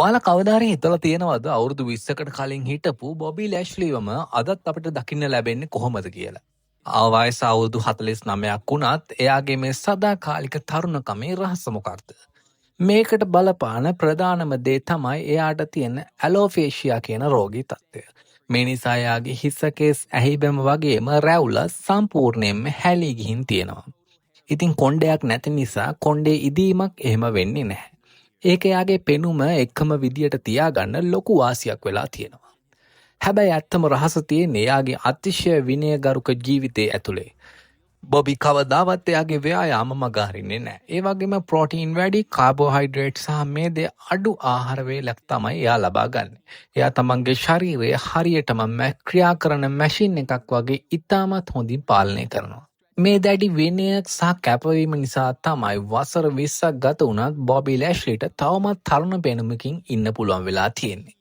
ඔයාලා කවදා හරි හිතලා තියෙනවද අවුරුදු 20කට කලින් හිටපු බොබි ලෑෂ්ලිවම අදත් අපිට දකින්න ලැබෙන්නේ කොහොමද කියලා? වයස අවුරුදු 49ක් වුණත් එයාගේ මේ සදාකාලික තරුණකමේ රහස මොකක්ද? මේකට බලපාන ප්‍රධානම දේ තමයි එයාට තියෙන ඇලෝෆේෂියා කියන රෝගී තත්ත්වය. මේ නිසා එයාගේ හිසකේස් ඇහිබැම වගේම රැවුල සම්පූර්ණයෙන්ම හැලී ගිහින් තියෙනවා. ඉතින් කොණ්ඩයක් නැති නිසා කොණ්ඩේ ඉදීමක් එහෙම වෙන්නේ නැහැ. ඒක එයාගේ පෙනුම එකම විදියට තියාගන්න ලොකු වාසියක් වෙලා තියෙනවා. හැබැයි ඇත්තම රහස තියෙන්නේ එයාගේ අතිශය විනයගරුක ජීවිතය ඇතුලේ. බොබි කවදාවත් එයාගේ ව්‍යායාම මගහරින්නේ නැහැ. ඒ වගේම ප්‍රෝටීන් වැඩි, කාබෝහයිඩ්‍රේට් සහ මේදේ අඩු ආහාර වේලක් තමයි එයා ලබා ගන්න. එයා තමන්ගේ ශරීරය හරියටම ක්‍රියා කරන මැෂින් එකක් වගේ ඉතාමත් හොඳින් පාලනය කරනවා. මේ දැඩි විනය සහ කැපවීම නිසා තමයි වසර 20ක් ගත වුණත් බොබි ලෑෂ්ලිට තවමත් තරුණ පෙනුමකින් ඉන්න පුළුවන් වෙලා තියෙන්නේ.